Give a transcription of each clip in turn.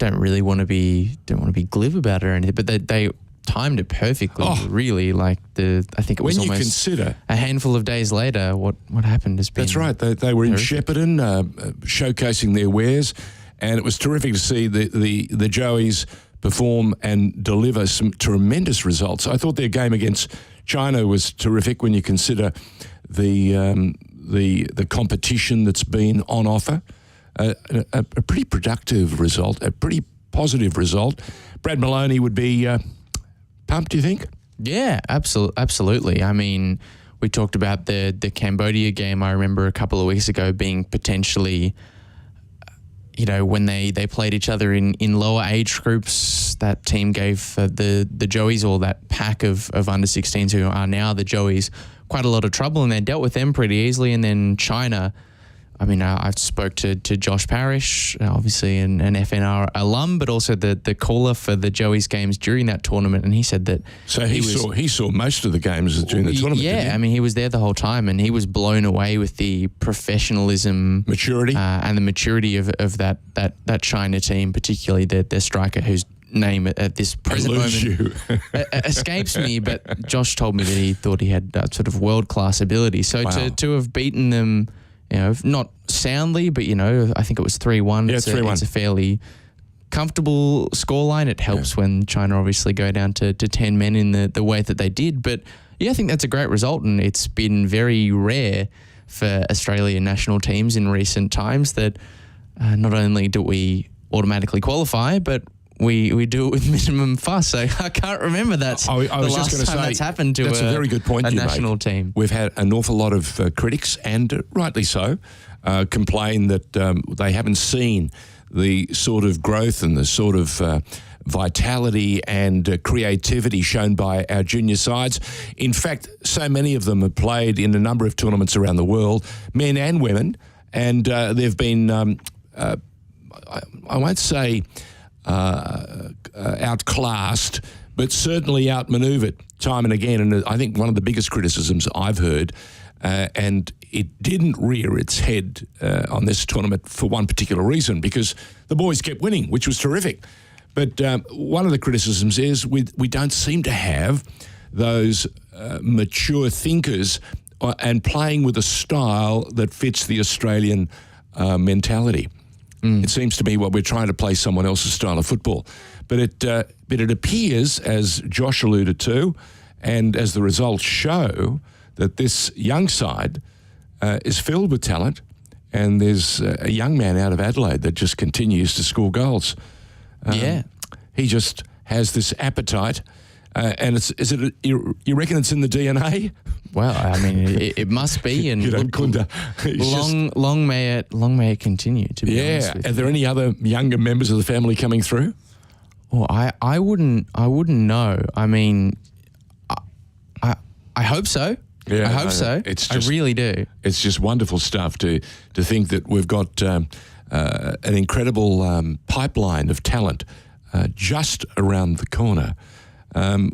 don't want to be glib about it or anything, but they timed it perfectly. Really, like I think it was almost consider a handful of days later. What happened has been. That's right. They were in Shepparton, showcasing their wares, and it was terrific to see the Joeys perform and deliver some tremendous results. I thought their game against China was terrific when you consider the competition that's been on offer. A pretty productive result, a pretty positive result. Brad Maloney would be pumped, do you think? Yeah, absolutely. I mean, we talked about the Cambodia game, I remember a couple of weeks ago, being potentially, when they played each other in lower age groups, that team gave the Joeys, or that pack of under-16s who are now the Joeys, quite a lot of trouble, and they dealt with them pretty easily. And then China, I mean, I spoke to Josh Parrish, obviously an FNR alum, but also the caller for the Joeys games during that tournament, and he said that... So he saw most of the games during the tournament, yeah, didn't he? I mean, he was there the whole time, and he was blown away with the professionalism... Maturity. And the maturity of that China team, particularly their striker, whose name at this present moment escapes me, but Josh told me that he thought he had that sort of world-class ability. So to have beaten them... not soundly, but, I think it was 3-1. Yeah, 3-1. It's a fairly comfortable scoreline. It helps when China obviously go down to 10 men in the way that they did. But, yeah, I think that's a great result, and it's been very rare for Australian national teams in recent times that not only do we automatically qualify, but we do it with minimum fuss. So I can't remember that's I was the just last going to time say, that's happened to that's a very good point a you national make. team. We've had an awful lot of critics, and rightly so, complain that they haven't seen the sort of growth and the sort of vitality and creativity shown by our junior sides. In fact, so many of them have played in a number of tournaments around the world, men and women, and they've been, I won't say outclassed, but certainly outmaneuvered time and again. And I think one of the biggest criticisms I've heard, and it didn't rear its head on this tournament for one particular reason, because the boys kept winning, which was terrific. But one of the criticisms is we don't seem to have those mature thinkers and playing with a style that fits the Australian mentality. It seems to me we're trying to play someone else's style of football. But it appears, as Josh alluded to, and as the results show, that this young side is filled with talent, and there's a young man out of Adelaide that just continues to score goals. He just has this appetite, and you reckon it's in the DNA? Well, I mean, it must be, and long may it continue. To be honest with you. Are there any other younger members of the family coming through? Well, I wouldn't know. I mean, I hope so. Yeah, I hope so. I really do. It's just wonderful stuff to think that we've got an incredible pipeline of talent just around the corner.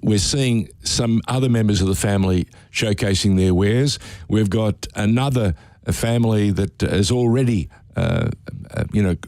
We're seeing some other members of the family showcasing their wares. We've got another family that has already,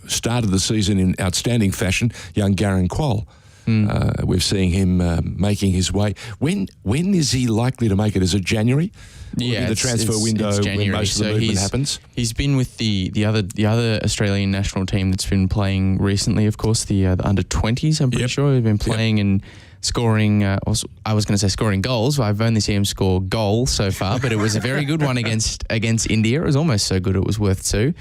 started the season in outstanding fashion, young Garen Quoll. We're seeing him making his way. When is he likely to make it? Is it January? Yeah, the transfer window when most of the movement happens. He's been with the other Australian national team that's been playing recently. Of course, the under-20s. I'm pretty sure he's been playing and scoring. I was going to say scoring goals. I've only seen him score goals so far, but it was a very good one against India. It was almost so good it was worth two.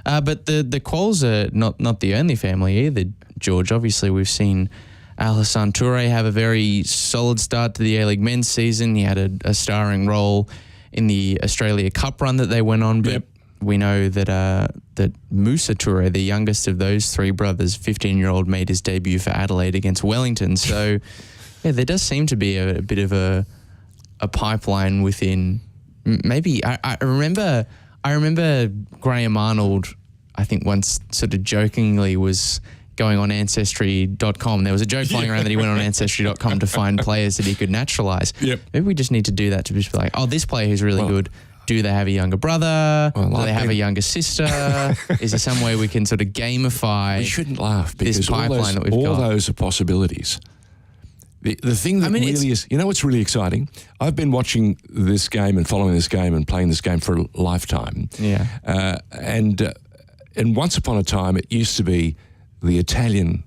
But the Quolls are not the only family either, George. Obviously, we've seen Alassane Toure have a very solid start to the A-League men's season. He had a starring role in the Australia Cup run that they went on, but we know that Moussa Toure, the youngest of those three brothers, 15-year-old, made his debut for Adelaide against Wellington. So, yeah, there does seem to be a bit of a pipeline within. Maybe I remember Graham Arnold, I think once sort of jokingly was going on Ancestry.com. There was a joke flying around that he went on Ancestry.com to find players that he could naturalise. Yep. Maybe we just need to do that to just be like, oh, this player who's really good, Do they have a younger brother? Well, do they have a younger sister? Is there some way we can sort of gamify? We shouldn't laugh because this pipeline that we've all got. those are possibilities. The thing that really is, you know what's really exciting? I've been watching this game and following this game and playing this game for a lifetime. Yeah. And once upon a time, it used to be the Italian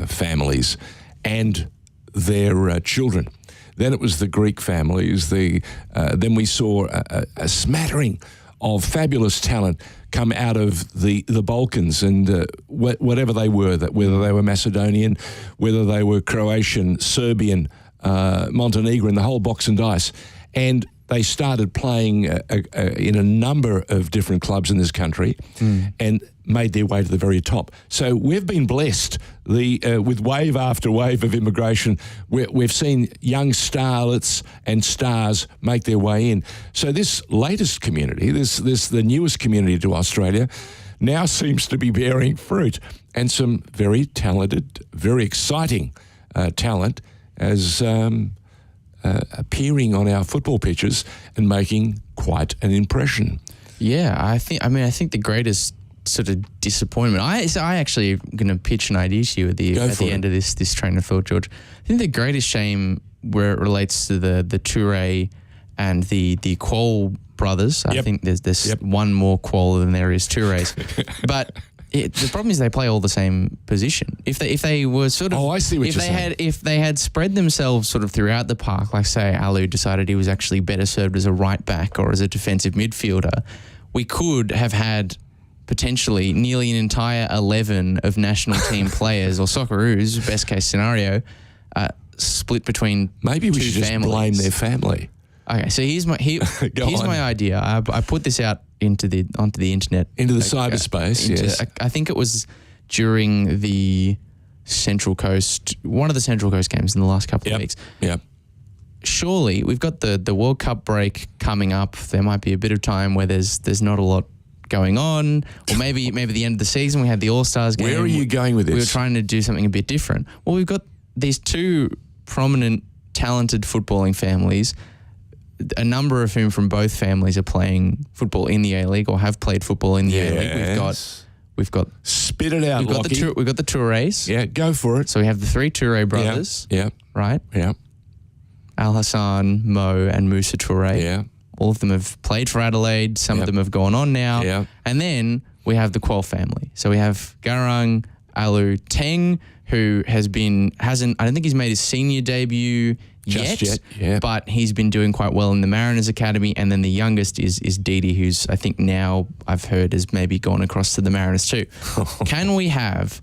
families and their children. Then it was the Greek families. Then we saw a smattering of fabulous talent come out of the Balkans and whatever they were, whether they were Macedonian, whether they were Croatian, Serbian, Montenegrin, the whole box and dice. And they started playing in a number of different clubs in this country and made their way to the very top. So we've been blessed with wave after wave of immigration. We've seen young starlets and stars make their way in. So this latest community, the newest community to Australia, now seems to be bearing fruit, and some very talented, very exciting talent as appearing on our football pitches and making quite an impression. Yeah, I think the greatest sort of disappointment. I actually am going to pitch an idea to you at the end of this train of thought, George. I think the greatest shame where it relates to the Toure and the Quol brothers. I think there's one more Quol than there is Toures, but. The problem is they play all the same position. If they were sort of, I see what you're saying. If they had spread themselves sort of throughout the park, like say Alu decided he was actually better served as a right back or as a defensive midfielder, we could have had potentially nearly an entire 11 of national team players or Socceroos, best case scenario, split between maybe we should families. Just blame their family. Okay, so here's my idea. I put this out onto the internet, into the cyberspace. Yes, I think it was during the Central Coast, one of the Central Coast games in the last couple of weeks. Yeah. Surely we've got the World Cup break coming up. There might be a bit of time where there's not a lot going on, or maybe the end of the season we had the All-Stars game. Where are you going with this? We were trying to do something a bit different. Well, we've got these two prominent, talented footballing families, a number of whom from both families are playing football in the A-League or have played football in the A-League. We've got spit it out, Lachie. We've got the Toures. Yeah, go for it. So we have the three Toure brothers. Yeah. Right? Yeah. Al Hassan, Mo and Musa Toure. Yeah. All of them have played for Adelaide. Some of them have gone on now. Yeah. And then we have the Quol family. So we have Garang, Alu, Teng, who I don't think he's made his senior debut yet, but he's been doing quite well in the Mariners Academy. And then the youngest is Didi, who's I think now I've heard has maybe gone across to the Mariners too. Can we have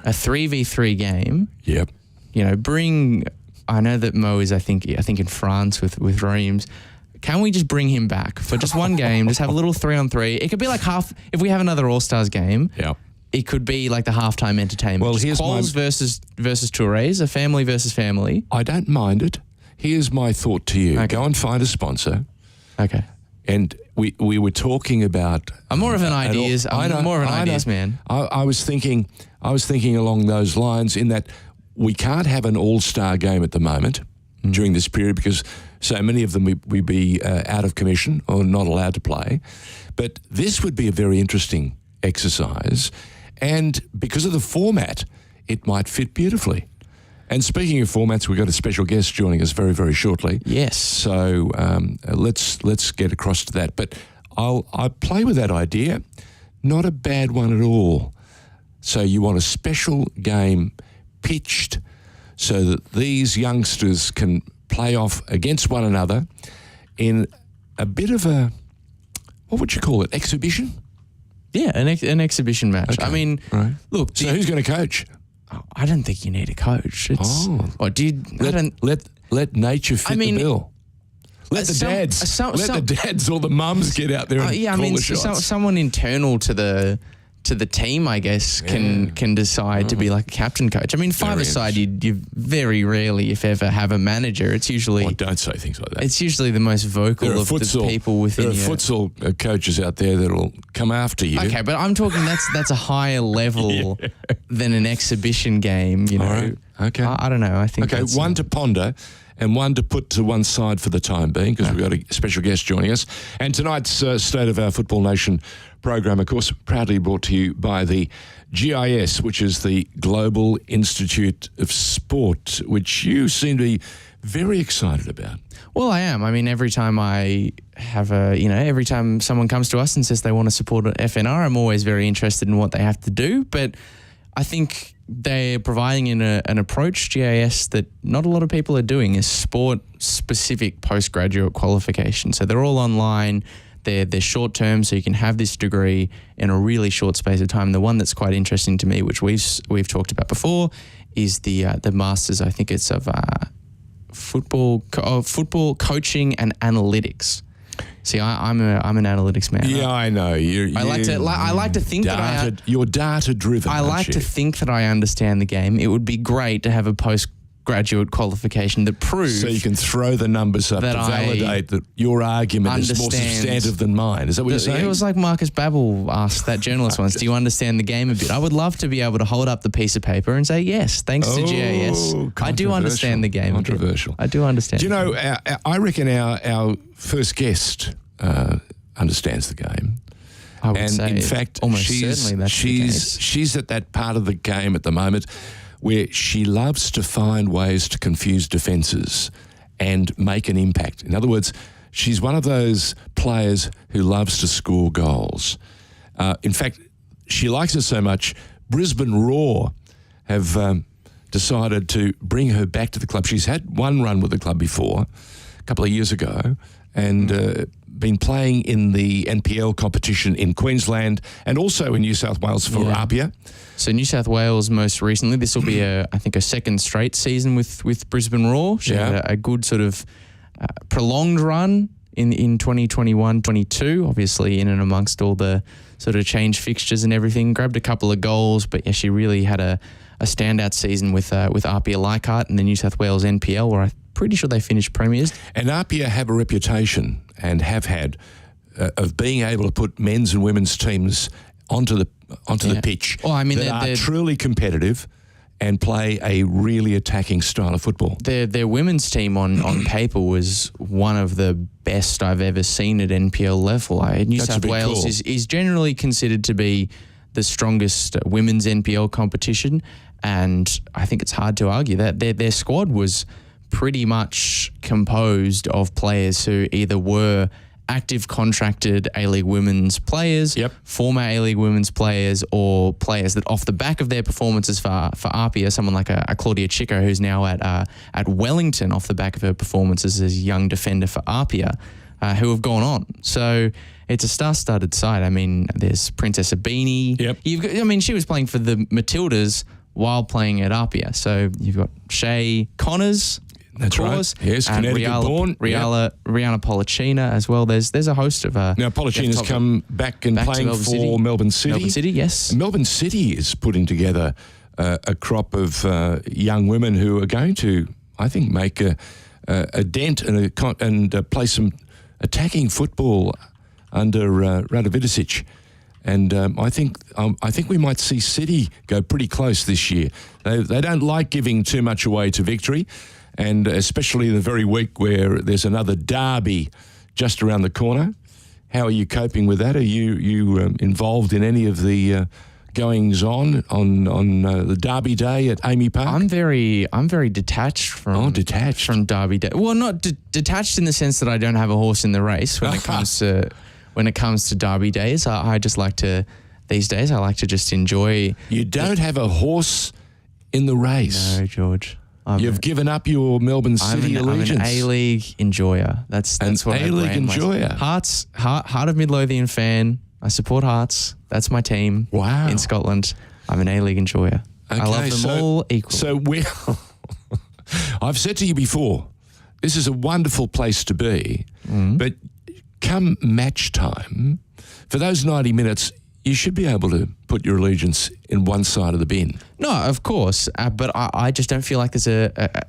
a 3v3 game? Yep. You know, I know that Mo is I think in France with Reims. Can we just bring him back for just one game? Just have a little 3-on-3. It could be like if we have another All-Stars game. Yeah. It could be like the halftime entertainment. Well, here's Quolls versus Toures, a family versus family. I don't mind it. Here's my thought to you. Okay. Go and find a sponsor. Okay. And we were talking about. I'm more of an ideas. I'm more of an ideas man. I was thinking along those lines in that we can't have an all-star game at the moment during this period because so many of them we be out of commission or not allowed to play. But this would be a very interesting exercise. And because of the format, it might fit beautifully. And speaking of formats, we've got a special guest joining us very, very shortly. Yes. So let's get across to that. But I'll play with that idea. Not a bad one at all. So you want a special game pitched so that these youngsters can play off against one another in a bit of a, what would you call it, exhibition? Yeah, an exhibition match. Okay. I mean, right. Look. So who's going to coach? I don't think you need a coach. Let nature fit the bill. Let the dads or the mums get out there and call the shots. Someone internal to the team, I guess, can decide to be like a captain coach. I mean, five-a-side, you very rarely, if ever, have a manager. It's usually don't say things like that. It's usually the most vocal of the people within. There are futsal coaches out there that'll come after you. Okay, but I'm talking that's a higher level than an exhibition game. You know. All right. Okay. I don't know. I think one to ponder. and one to put to one side for the time being, because we've got a special guest joining us. And tonight's State of Our Football Nation program, of course, proudly brought to you by the GIS, which is the Global Institute of Sport, which you seem to be very excited about. Well, I am. I mean, every time every time someone comes to us and says they want to support FNR, I'm always very interested in what they have to do. But I think they're providing an approach, GIS, that not a lot of people are doing, is sport-specific postgraduate qualification. So they're all online. They're short-term, so you can have this degree in a really short space of time. The one that's quite interesting to me, which we've talked about before, is the Masters, I think it's of football coaching and analytics. See, I'm an analytics man. Yeah, I know. I like to think that you're data driven. I like to think that I understand the game. It would be great to have a postgraduate qualification that proves, so you can throw the numbers up to validate that your argument is more substantive than mine. Is that what you're saying? It was like Marcus Babbel asked that journalist once, do you understand the game a bit? I would love to be able to hold up the piece of paper and say, yes, thanks to GIS. I do understand the game. Controversial. I do understand. Do you know, I reckon our first guest understands the game. I would say, in fact, almost certainly that's the case. She's at that part of the game at the moment where she loves to find ways to confuse defences and make an impact. In other words, she's one of those players who loves to score goals. In fact, she likes it so much, Brisbane Roar have decided to bring her back to the club. She's had one run with the club before, a couple of years ago, and been playing in the NPL competition in Queensland and also in New South Wales for Apia. So New South Wales most recently, this will be I think a second straight season with Brisbane Roar. She had a good sort of prolonged run in 2021-22, obviously in and amongst all the sort of change fixtures and everything. Grabbed a couple of goals, but yeah, she really had a standout season with Apia Leichhardt and the New South Wales NPL, where I'm pretty sure they finished premiers. And Apia have a reputation and have had of being able to put men's and women's teams onto the pitch. Well, I mean, that are truly competitive and play a really attacking style of football. Their women's team on paper was one of the best I've ever seen at NPL level. New South Wales is generally considered to be the strongest women's NPL competition, and I think it's hard to argue that their squad was pretty much composed of players who either were active contracted A-League women's players, former A-League women's players, or players that off the back of their performances for Apia, someone like a Claudia Chico, who's now at Wellington off the back of her performances as a young defender for Apia, who have gone on. So it's a star-studded side. I mean, there's Princess Abini. She was playing for the Matildas while playing at Apia. So you've got Shae Connors, that's right. Yes, Connecticut-born. Rihanna Pollicina as well. There's a host of... now, Pollicina's come back and playing for Melbourne City. Melbourne City, yes. Melbourne City is putting together a crop of young women who are going to, I think, make a dent and play some attacking football under Radovicic. And I think we might see City go pretty close this year. They don't like giving too much away to victory, and especially in the very week where there's another derby just around the corner. How are you coping with that? Are you involved in any of the goings on the Derby Day at Amy Park? I'm very detached from from Derby Day. Well, not detached in the sense that I don't have a horse in the race when it comes to Derby days. I just like to, these days, I like to just enjoy. You don't have a horse in the race? No, George. You've given up your Melbourne City allegiance. I'm an A-League enjoyer. That's what A-League enjoyer. Heart of Midlothian fan. I support Hearts. That's my team. Wow. In Scotland. I'm an A-League enjoyer. Okay, I love them all equally. So I've said to you before, this is a wonderful place to be, but come match time, for those 90 minutes, you should be able to put your allegiance in one side of the bin. No, of course, but I just don't feel like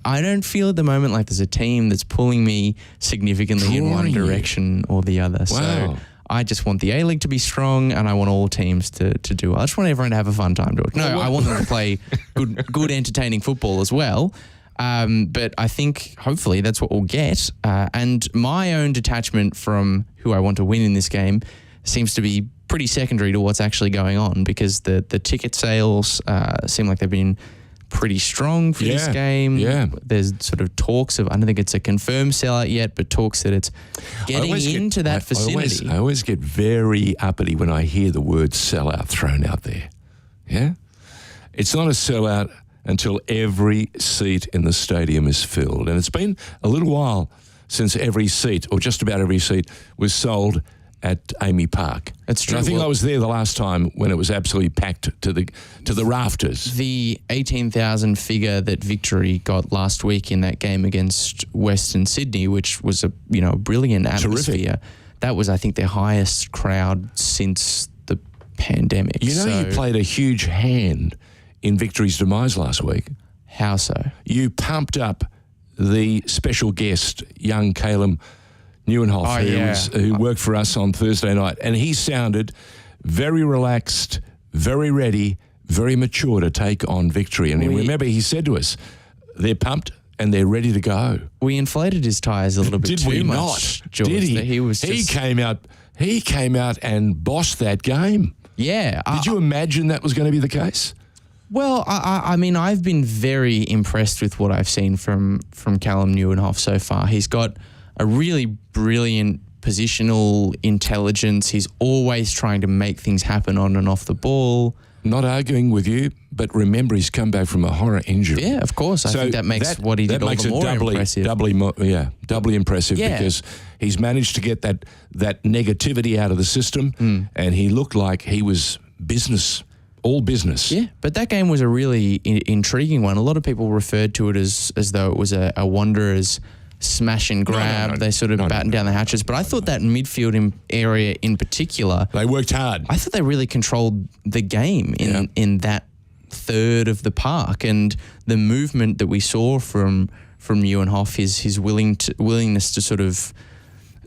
I don't feel at the moment like there's a team that's pulling me significantly in one direction or the other. Wow. So I just want the A-League to be strong, and I want all teams to do well. I just want everyone to have a fun time, George. No, I want them to play good entertaining football as well. But I think hopefully that's what we'll get. And my own detachment from who I want to win in this game seems to be pretty secondary to what's actually going on, because the ticket sales seem like they've been pretty strong for this game. Yeah. There's sort of talks of, I don't think it's a confirmed sellout yet, but talks that it's getting into that vicinity. I always get very uppity when I hear the word sellout thrown out there. Yeah? It's not a sellout until every seat in the stadium is filled. And it's been a little while since every seat, or just about every seat, was sold at Amy Park. That's true. And I think I was there the last time when it was absolutely packed to the rafters. The 18,000 figure that Victory got last week in that game against Western Sydney, which was a brilliant atmosphere. Terrific. That was, I think, their highest crowd since the pandemic. You played a huge hand in Victory's demise last week. How so? You pumped up the special guest, young Caleb Neuenhoff, who worked for us on Thursday night, and he sounded very relaxed, very ready, very mature to take on Victory. And remember, he said to us, they're pumped and they're ready to go. We inflated his tyres a little bit Did too we much. not? George, Did he? He came out and bossed that game. Yeah. Did you imagine that was going to be the case? Well, I mean, I've been very impressed with what I've seen from Callum Neuenhoff so far. He's got a really brilliant positional intelligence. He's always trying to make things happen on and off the ball. Not arguing with you, but remember he's come back from a horror injury. Yeah, of course. I think that makes what he did all the more impressive. Doubly impressive, because he's managed to get that negativity out of the system, and he looked like he was all business. Yeah, but that game was a really intriguing one. A lot of people referred to it as though it was a Wanderers smash and grab. They sort of battened down the hatches. But I thought that midfield area in particular, they worked hard. I thought they really controlled the game in that third of the park, and the movement that we saw from Neuenhoff, his willingness to sort of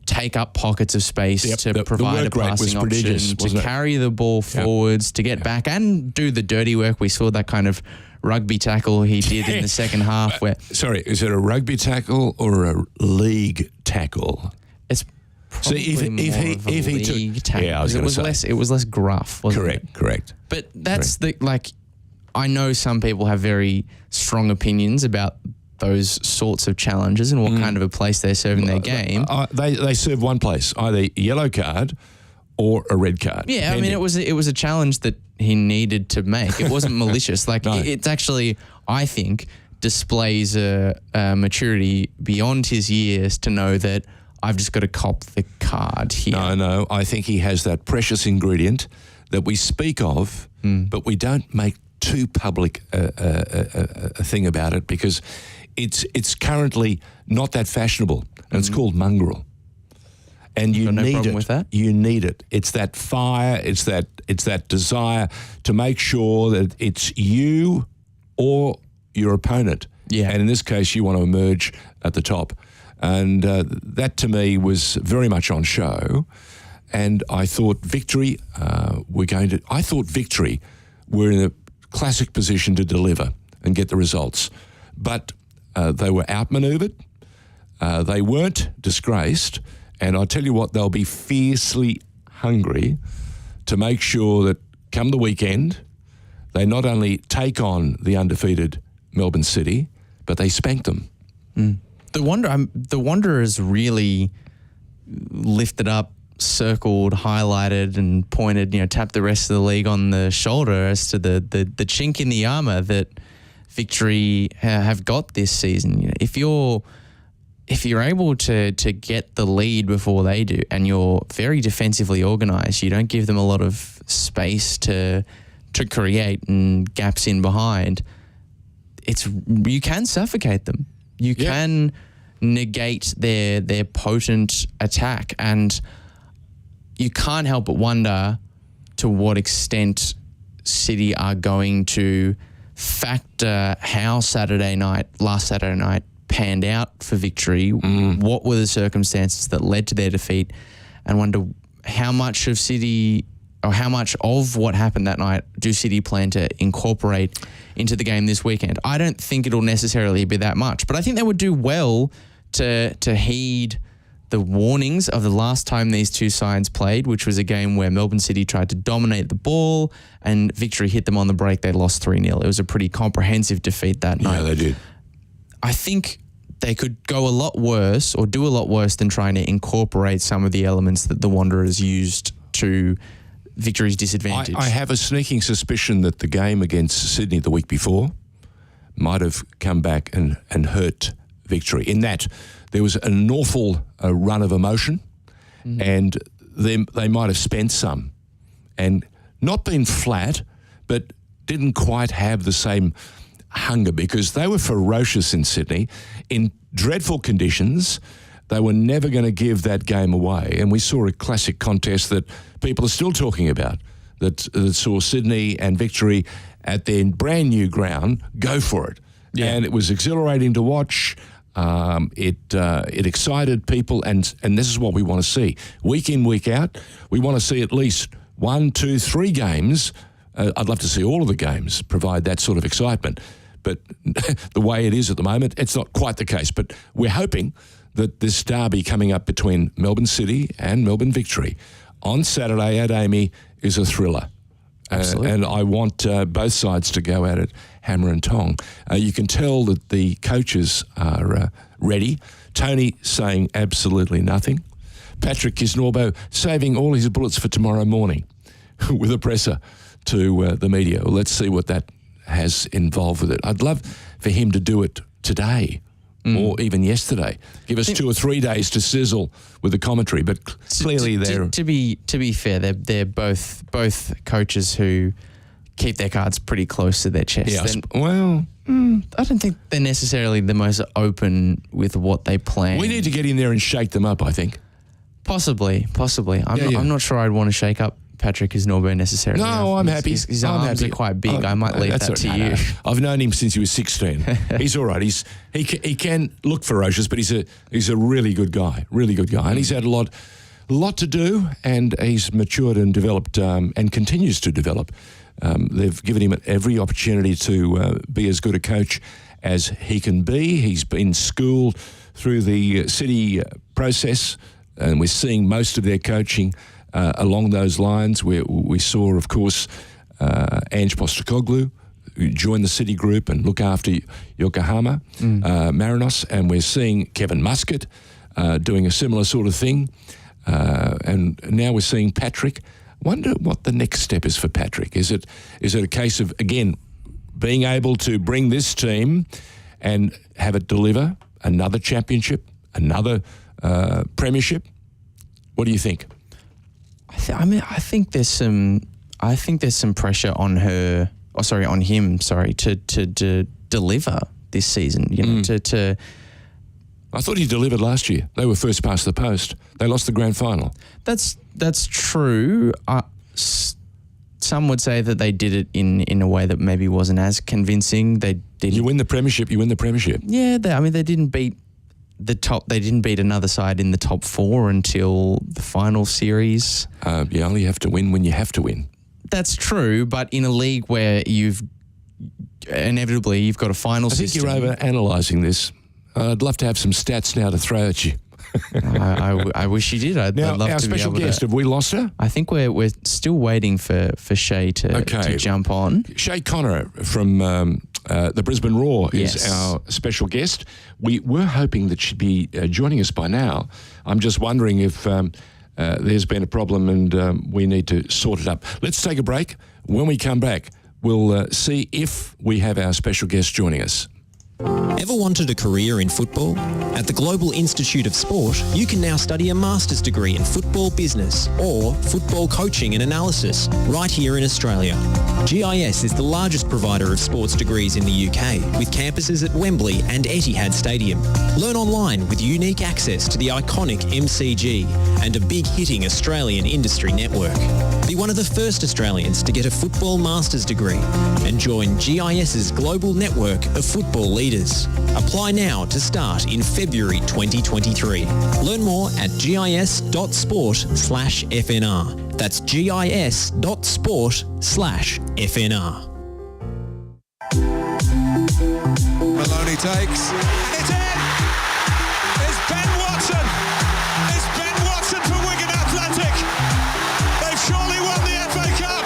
take up pockets of space to provide a passing option, to carry the ball forwards, to get back and do the dirty work. We saw that kind of rugby tackle he did in the second half. Sorry, is it a rugby tackle or a league tackle? It's probably more of a league tackle. Yeah, I was going to say. It was less gruff, wasn't it? Correct. But that's I know some people have very strong opinions about those sorts of challenges and what kind of a place they serve in their game. They serve one place, either yellow card or a red card. Yeah, depending. I mean, it was a challenge that he needed to make. It wasn't malicious. It's actually, I think, displays a maturity beyond his years to know that I've just got to cop the card here. No, I think he has that precious ingredient that we speak of, but we don't make too public a thing about it, because it's currently not that fashionable, and it's called mongrel. And you need it. With that? You need it. It's that fire. It's that desire to make sure that it's you or your opponent. Yeah. And in this case, you want to emerge at the top. And that to me was very much on show. And I thought Victory were in a classic position to deliver and get the results. But they were outmanoeuvred. They weren't disgraced. And I tell you what, they'll be fiercely hungry to make sure that come the weekend, they not only take on the undefeated Melbourne City, but they spank them. The Wanderers really lifted up, circled, highlighted, and pointed, tapped the rest of the league on the shoulder as to the chink in the armour that Victory have got this season. If you're able to get the lead before they do, and you're very defensively organised, you don't give them a lot of space to create and gaps in behind, you can suffocate them. You can negate their potent attack, and you can't help but wonder to what extent City are going to factor how last Saturday night panned out for Victory. What were the circumstances that led to their defeat, and wonder how much of City, or how much of what happened that night do City plan to incorporate into the game this weekend? I don't think it'll necessarily be that much, but I think they would do well to heed the warnings of the last time these two sides played, which was a game where Melbourne City tried to dominate the ball and Victory hit them on the break. They lost 3-0. It was a pretty comprehensive defeat that night. Yeah, they did. I think they could go a lot worse or do a lot worse than trying to incorporate some of the elements that the Wanderers used to Victory's disadvantage. I have a sneaking suspicion that the game against Sydney the week before might have come back and hurt Victory, in that there was an awful run of emotion, and they might have spent some and not been flat, but didn't quite have the same hunger, because they were ferocious in Sydney in dreadful conditions. They were never going to give that game away, and we saw a classic contest that people are still talking about, that saw Sydney and Victory at their brand new ground go for it. Yeah. And it was exhilarating to watch. It excited people, and this is what we want to see. Week in, week out, we want to see at least 1, 2, 3 games. I'd love to see all of the games provide that sort of excitement. But the way it is at the moment, it's not quite the case. But we're hoping that this derby coming up between Melbourne City and Melbourne Victory on Saturday at Amy is a thriller. And I want both sides to go at it hammer and tong. You can tell that the coaches are ready. Tony saying absolutely nothing. Patrick Kisnorbo saving all his bullets for tomorrow morning with a presser to the media. Well, let's see what that has involved with it. I'd love for him to do it today or even yesterday. Give us 2 or 3 days to sizzle with the commentary, but clearly they're... To be fair, they're both coaches who keep their cards pretty close to their chest. Yeah, well... I don't think they're necessarily the most open with what they plan. We need to get in there and shake them up, I think. Possibly. I'm not sure I'd want to shake up Patrick Kisnorbo necessarily. No, I'm happy. His arms are quite big. I might leave that to you. No. I've known him since he was 16. He's all right. He can look ferocious, but he's a really good guy. Really good guy, and he's had a lot to do, and he's matured and developed, and continues to develop. They've given him every opportunity to be as good a coach as he can be. He's been schooled through the City process, and we're seeing most of their coaching along those lines. We saw, of course, Ange Postecoglou join the City group and look after Yokohama Marinos, and we're seeing Kevin Muscat doing a similar sort of thing. And now we're seeing Patrick. Wonder what the next step is for Patrick. Is it a case of, again, being able to bring this team and have it deliver another championship, another premiership? What do you think? I think there's some pressure on her. On him. To deliver this season. You know, to. I thought he delivered last year. They were first past the post. They lost the grand final. That's true. Some would say that they did it in a way that maybe wasn't as convincing. They didn't. You win the premiership. Yeah, they didn't beat the top. They didn't beat another side in the top 4 until the final series. You only have to win when you have to win. That's true, but in a league where you've inevitably got a final system. I think you're over-analysing this. I'd love to have some stats now to throw at you. I wish you did. I'd love to be able to. Our special guest, have we lost her? I think we're still waiting for Shae to jump on. Shae Connors from the Brisbane Roar is our special guest. We were hoping that she'd be joining us by now. I'm just wondering if there's been a problem and we need to sort it up. Let's take a break. When we come back, we'll see if we have our special guest joining us. Ever wanted a career in football? At the Global Institute of Sport, you can now study a master's degree in football business or football coaching and analysis right here in Australia. GIS is the largest provider of sports degrees in the UK, with campuses at Wembley and Etihad Stadium. Learn online with unique access to the iconic MCG and a big-hitting Australian industry network. Be one of the first Australians to get a football master's degree and join GIS's global network of football leaders. Apply now to start in February 2023. Learn more at gis.sport/FNR. That's gis.sport/FNR. Maloney takes, and it's in! It's Ben Watson! It's Ben Watson for Wigan Athletic! They've surely won the FA Cup!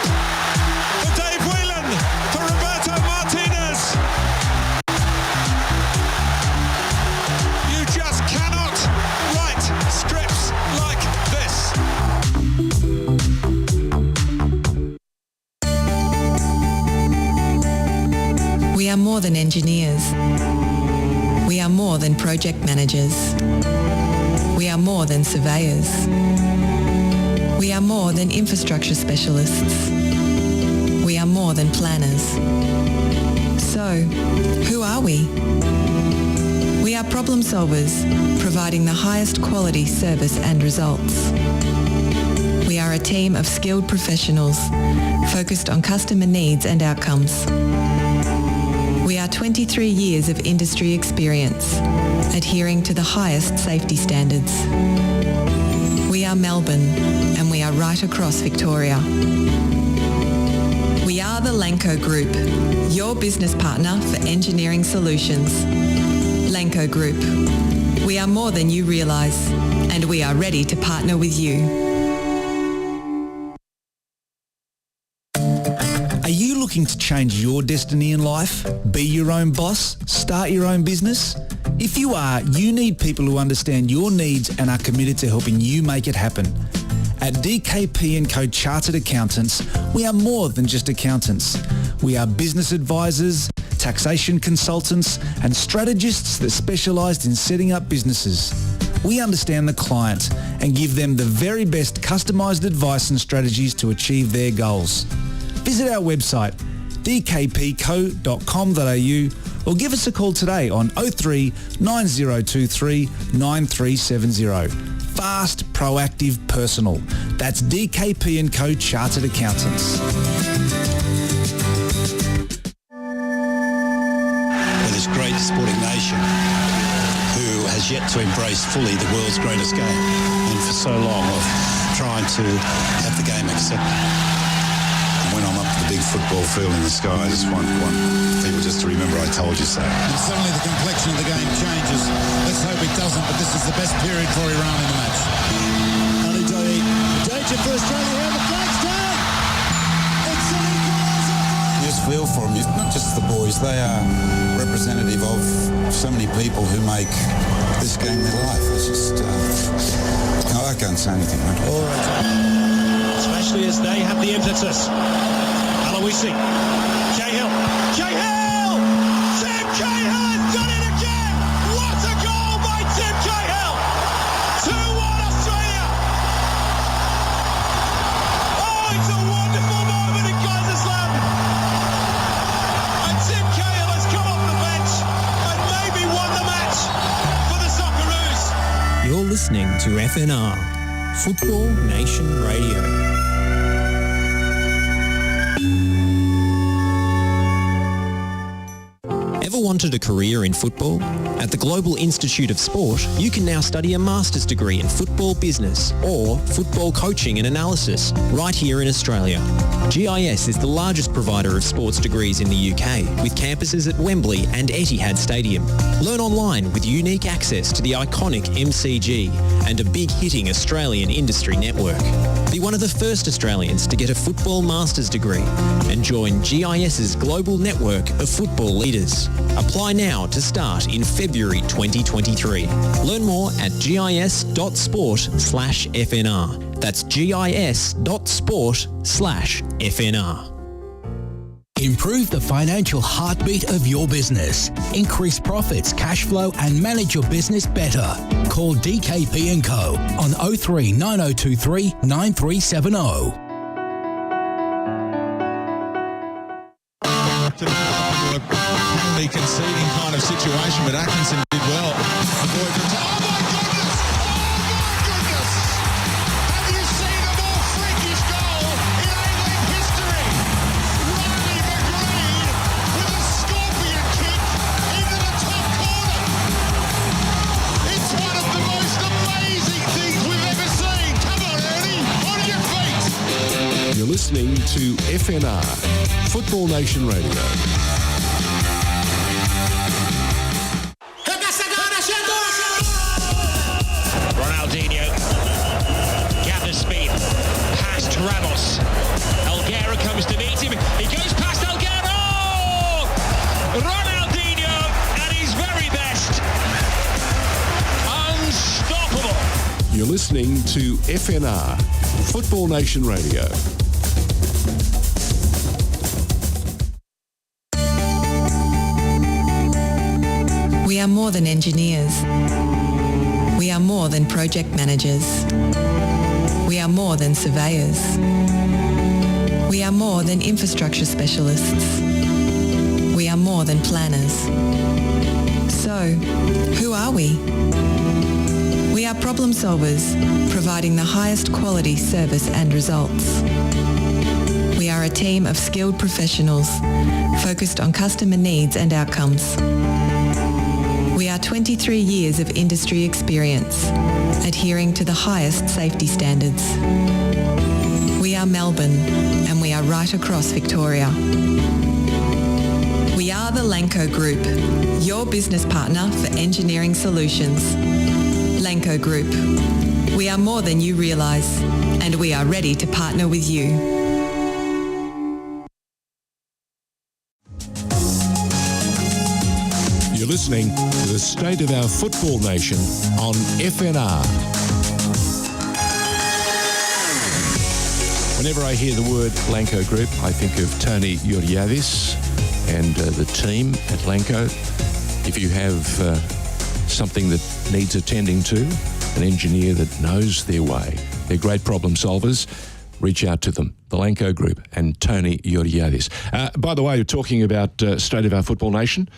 For Dave Whelan, for Roberto Martinez! You just cannot write scripts like this! We are more than engineers. We are more than project managers. We are more than surveyors. We are more than infrastructure specialists. We are more than planners. So, who are we? We are problem solvers, providing the highest quality service and results. We are a team of skilled professionals, focused on customer needs and outcomes. We are 23 years of industry experience, adhering to the highest safety standards. We are Melbourne, and we are right across Victoria. We are the Lanco Group, your business partner for engineering solutions. Lanco Group. We are more than you realise, and we are ready to partner with you. Are you looking to change your destiny in life? Be your own boss? Start your own business? If you are, you need people who understand your needs and are committed to helping you make it happen. At DKP & Co Chartered Accountants, we are more than just accountants. We are business advisors, taxation consultants, and strategists that specialise in setting up businesses. We understand the client and give them the very best customised advice and strategies to achieve their goals. Visit our website dkpco.com.au or give us a call today on 03 9023 9370. Fast, proactive, personal. That's DKP & Co Chartered Accountants. With this great sporting nation who has yet to embrace fully the world's greatest game, and for so long of trying to have the game accepted. When I'm up to the big football field in the sky, I just want people just to remember I told you so. And suddenly the complexion of the game changes. Let's hope it doesn't, but this is the best period for Iran in the match. Ali danger for Australia here, the flag's down! It's an equaliser! You just feel for them, not just the boys, they are representative of so many people who make this game their life. It's just, I can't say anything, mate. All right. Especially as they have the impetus. Aloisi, Cahill, Tim Cahill has done it again! What a goal by Tim Cahill! 2-1 Australia! Oh, it's a wonderful moment in Kaiserslautern! And Tim Cahill has come off the bench and maybe won the match for the Socceroos. You're listening to FNR, Football Nation Radio. Ever wanted a career in football? At the Global Institute of Sport, you can now study a master's degree in football business or football coaching and analysis right here in Australia. GIS is the largest provider of sports degrees in the UK, with campuses at Wembley and Etihad Stadium. Learn online with unique access to the iconic MCG and a big-hitting Australian industry network. Be one of the first Australians to get a football master's degree and join GIS's global network of football leaders. Apply now to start in February 2023. Learn more at gis.sport/FNR. That's gis.sport/FNR. Improve the financial heartbeat of your business. Increase profits, cash flow and manage your business better. Call DKP & Co on 03 9023 9370. Penalty conceding kind of situation, but Atkinson did well. Oh my goodness! Oh my goodness! Have you seen a more freakish goal in A-League history? Riley McGreen with a scorpion kick into the top corner. It's one of the most amazing things we've ever seen. Come on, Ernie, on your feet. to FNR, Football Nation Radio. Ronaldinho gathers speed past Ramos. Elguera comes to meet him. He goes past Elguera. Ronaldinho at his very best. Unstoppable. You're listening to FNR, Football Nation Radio. We are more than engineers. We are more than project managers. We are more than surveyors. We are more than infrastructure specialists. We are more than planners. So, who are we? We are problem solvers, providing the highest quality service and results. We are a team of skilled professionals, focused on customer needs and outcomes. We are 23 years of industry experience, adhering to the highest safety standards. We are Melbourne, and we are right across Victoria. We are the Lanco Group, your business partner for engineering solutions. Lanco Group. We are more than you realise, and we are ready to partner with you. You're listening to the State of Our Football Nation on FNR. Whenever I hear the word Lanco Group, I think of Tony Georgiadis and the team at Lanco. If you have something that needs attending to, an engineer that knows their way, they're great problem solvers, reach out to them, the Lanco Group and Tony Georgiadis. By the way, we're talking about State of Our Football Nation.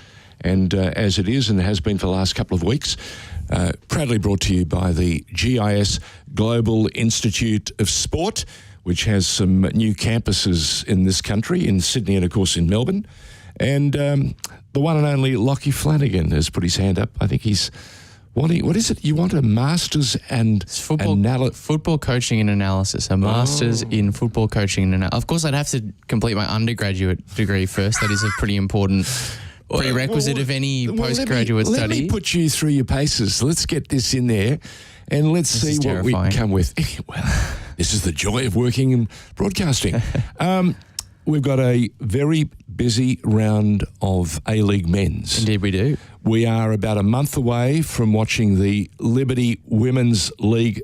And as it is and has been for the last couple of weeks, proudly brought to you by the GIS Global Institute of Sport, which has some new campuses in this country, in Sydney and, of course, in Melbourne. And the one and only Lachie Flanagan has put his hand up. I think he's wanting, what is it? You want a master's and football coaching and analysis, a master's in football coaching and analysis. Of course, I'd have to complete my undergraduate degree first. That is a pretty important prerequisite of any postgraduate study. Let me put you through your paces. Let's get this in there and let's see what we can come with. Well, this is the joy of working in broadcasting. We've got a very busy round of A-League men's. Indeed we do. We are about a month away from watching the Liberty Women's League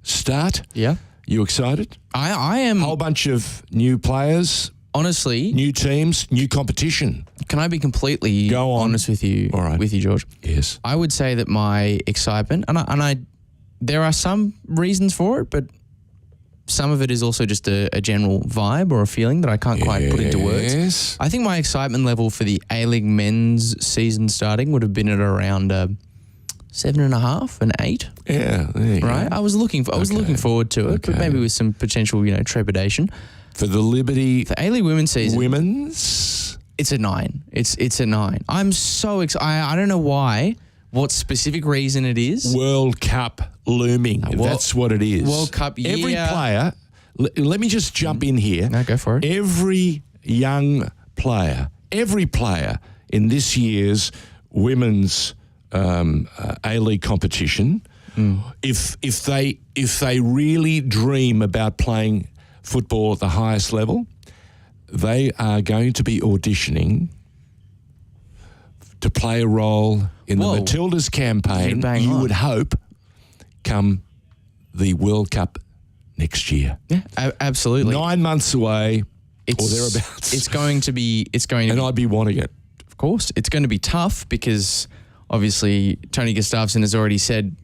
start. Yeah. You excited? I am. A whole bunch of new players. Honestly. New teams, new competition. Can I be completely honest with you, All right. with you, George? Yes. I would say that my excitement, and I there are some reasons for it, but some of it is also just a general vibe or a feeling that I can't quite put into words. Yes. I think my excitement level for the A-League men's season starting would have been at around 7.5 and 8. Yeah, there you right. go. I was looking forward to it, but maybe with some potential, trepidation. For the Liberty, the A-League women's season, it's a 9. It's a 9. I'm so excited. I don't know why. What specific reason it is? World Cup looming. That's what it is. World Cup year. Every player. Let me just jump in here. No, go for it. Every young player, every player in this year's women's A-League competition, if they really dream about playing football at the highest level, they are going to be auditioning to play a role in the Matildas campaign, you would hope, come the World Cup next year. Yeah, absolutely. 9 months away or thereabouts. It's going to be. And I'd be wanting it. Of course. It's going to be tough because obviously Tony Gustafsson has already said,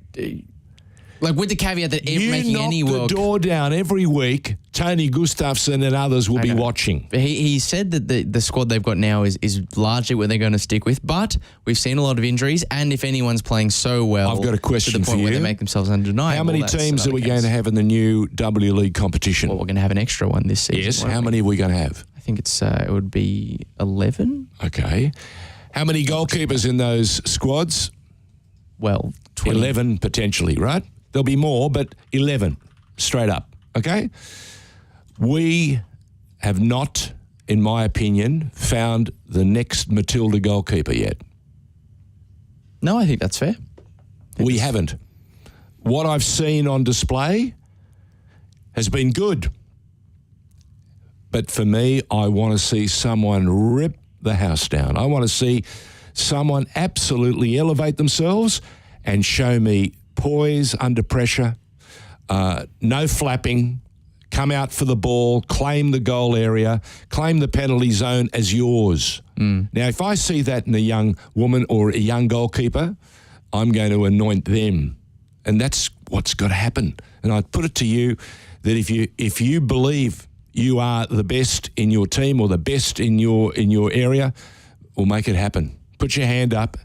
with the caveat that making any World Cup. You knock the door down every week, Tony Gustafsson and others will be watching. He said that the squad they've got now is largely what they're going to stick with, but we've seen a lot of injuries, and if anyone's playing so well, I've got a question to the point for where you. they make themselves undeniable. How many teams are we going to have in the new W League competition? Well, we're going to have an extra one this season. Yes, how many are we going to have? I think it would be 11. Okay. How many goalkeepers in those squads? Well, 20. 11 potentially, right? There'll be more, but 11 straight up, okay? We have not, in my opinion, found the next Matilda goalkeeper yet. No, I think that's fair. We haven't. What I've seen on display has been good. But for me, I want to see someone rip the house down. I want to see someone absolutely elevate themselves and show me poise under pressure, no flapping, come out for the ball, claim the goal area, claim the penalty zone as yours. Now, if I see that in a young woman or a young goalkeeper, I'm going to anoint them. And that's what's got to happen. And I put it to you that if you believe you are the best in your team or the best in your area, we'll make it happen. Put your hand up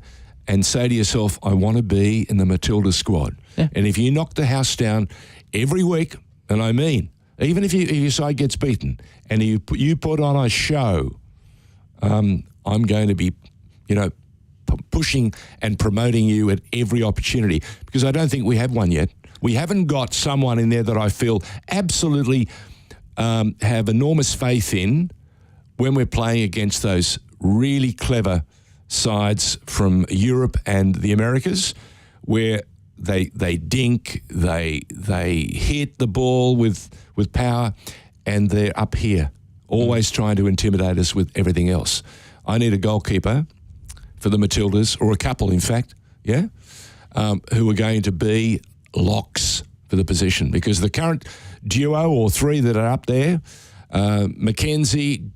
and say to yourself, I want to be in the Matilda squad. Yeah. And if you knock the house down every week, and I mean, even if your side gets beaten and you put on a show, I'm going to be, pushing and promoting you at every opportunity, because I don't think we have one yet. We haven't got someone in there that I feel absolutely have enormous faith in when we're playing against those really clever sides from Europe and the Americas, where they dink, they hit the ball with power, and they're up here, always trying to intimidate us with everything else. I need a goalkeeper for the Matildas, or a couple, in fact, who are going to be locks for the position, because the current duo or three that are up there, Mackenzie,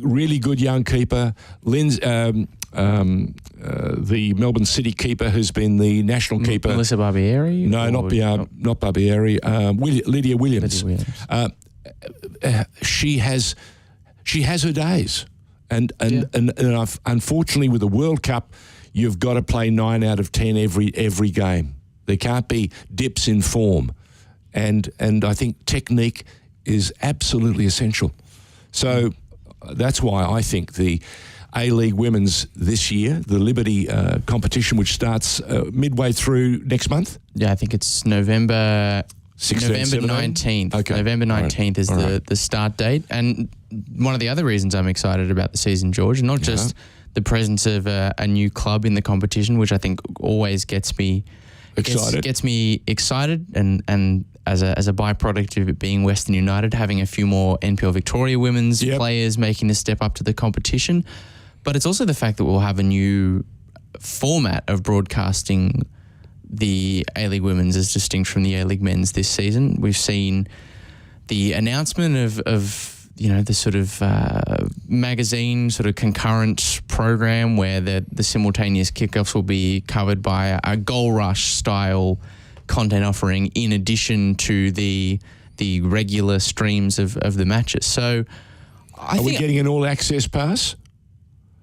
really good young keeper, the Melbourne City keeper who's been the national keeper. Melissa Barbieri? No, not Barbieri. Lydia Williams. She has her days. And unfortunately, with the World Cup, you've got to play 9 out of 10 every game. There can't be dips in form, and I think technique is absolutely essential. So that's why I think the A-League Women's this year, the Liberty competition, which starts midway through next month. Yeah, I think it's November 19th. Okay. November 19th is the start date. And one of the other reasons I'm excited about the season, George, not just the presence of a new club in the competition, which I think always gets me excited. Gets me excited, and as a byproduct of it being Western United, having a few more NPL Victoria women's players making a step up to the competition. But it's also the fact that we'll have a new format of broadcasting the A-League Women's as distinct from the A-League Men's this season. We've seen the announcement of the sort of magazine sort of concurrent program where the simultaneous kickoffs will be covered by a goal rush style content offering in addition to the regular streams of the matches. So Are we getting an all-access pass?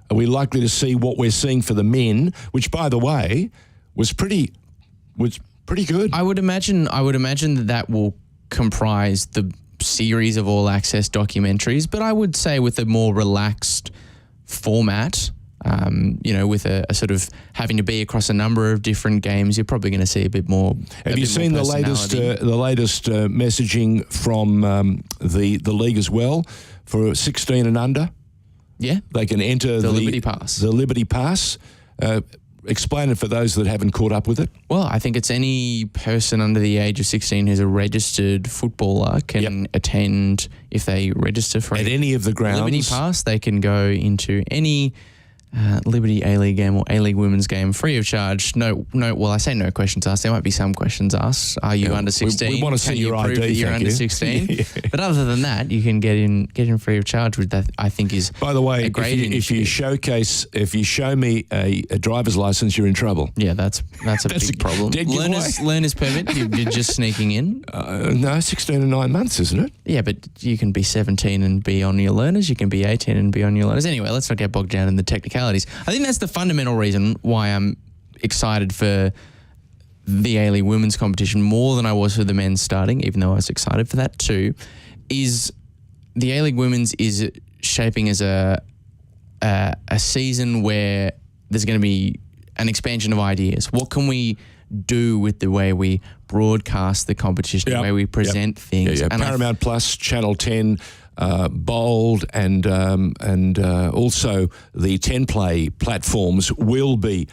Are we likely to see what we're seeing for the men, which, by the way, was pretty good? I would imagine that will comprise the series of all-access documentaries, but I would say with a more relaxed format, with a sort of having to be across a number of different games, you're probably going to see a bit more. Have you seen the latest messaging from the league as well for 16 and under? Yeah, they can enter the Liberty Pass. The Liberty Pass. Explain it for those that haven't caught up with it. Well, I think it's any person under the age of 16 who's a registered footballer can attend if they register for at any of the grounds. Liberty Pass. They can go into any Liberty A-League game or A-League Women's game free of charge. Well, I say no questions asked. There might be some questions asked. Are you under 16? We want to see your ID. Prove that you're under 16? But other than that, you can get in free of charge, which that I think is. By the way, if you show me a driver's license, you're in trouble. Yeah, that's a big problem. Learner's permit. You're just sneaking in. No, 16 and 9 months, isn't it? Yeah, but you can be 17 and be on your learners. You can be 18 and be on your learners. Anyway, let's not get bogged down in the technicalities. I think that's the fundamental reason why I'm excited for the A-League Women's competition more than I was for the men's starting, even though I was excited for that too, is the A-League Women's is shaping as a season where there's going to be an expansion of ideas. What can we do with the way we broadcast the competition, the way we present things? And Paramount Plus, Channel 10, Bold and also the 10-play platforms will be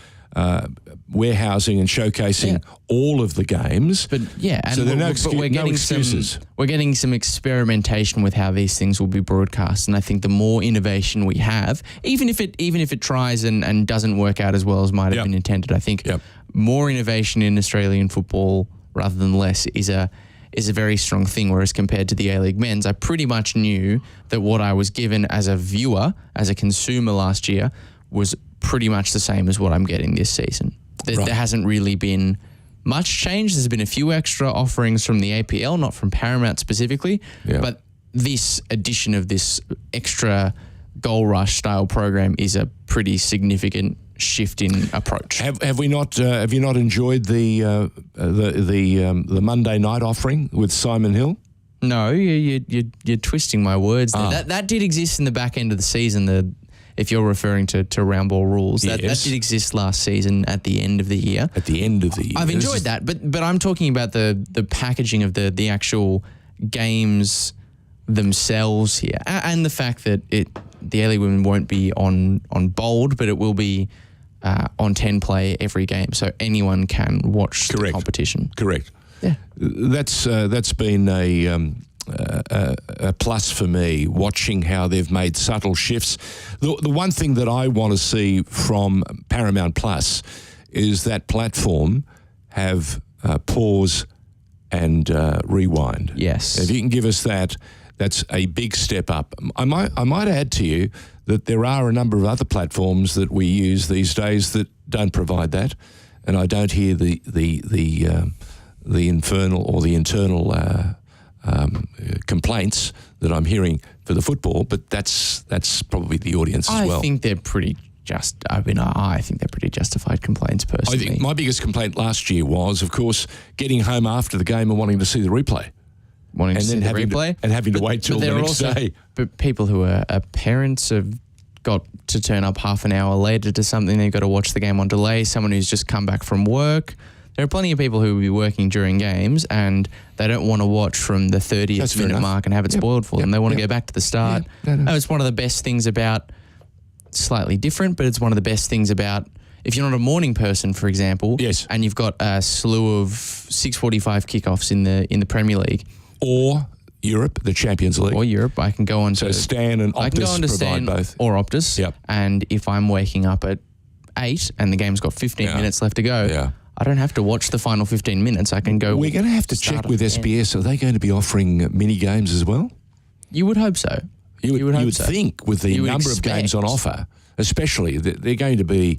warehousing and showcasing all of the games. But and so there are we're getting excuses. We're getting some experimentation with how these things will be broadcast, and I think the more innovation we have, even if it tries and doesn't work out as well as might have been intended, I think more innovation in Australian football rather than less is a very strong thing. Whereas compared to the A-League men's, I pretty much knew that what I was given as a viewer, as a consumer last year, was pretty much the same as what I'm getting this season. There hasn't really been much change. There's been a few extra offerings from the APL, not from Paramount specifically, but this addition of this extra goal rush style program is a pretty significant shift in approach. Have you not enjoyed the Monday night offering with Simon Hill? No, you're twisting my words there. That did exist in the back end of the season. If you're referring to round ball rules, that did exist last season at the end of the year. At the end of the year, I've enjoyed that, but I'm talking about the packaging of the actual games themselves here, and the fact that the A-League women won't be on Bold, but it will be on 10 play every game, so anyone can watch the competition. Correct. Yeah, that's been a plus for me, watching how they've made subtle shifts. The one thing that I want to see from Paramount Plus is that platform have pause and rewind. Yes. If you can give us that, that's a big step up. I might add to you that there are a number of other platforms that we use these days that don't provide that, and I don't hear the infernal or the internal complaints that I'm hearing for the football, but that's probably the audience as well. I think they're pretty I think they're pretty justified complaints personally. I think my biggest complaint last year was, of course, getting home after the game and wanting to see the replay. Having to wait till the next day. But people who are parents have got to turn up half an hour later to something. They've got to watch the game on delay. Someone who's just come back from work. There are plenty of people who will be working during games and they don't want to watch from the 30th minute mark and have it spoiled for them. They want to go back to the start. It's one of the best things about, slightly different, but it's one of the best things about if you're not a morning person, for example, and you've got a slew of 6:45 kickoffs in the Premier League. Or Europe, the Champions League. Or Europe. I can go on to Stan and Optus provide both. Or Optus. Yep. And if I'm waking up at 8 and the game's got 15 minutes left to go, I don't have to watch the final 15 minutes. I can go. We're going to have to check with SBS. Are they going to be offering mini games as well? You would hope so. You would think with the number of games on offer, especially, they're going to be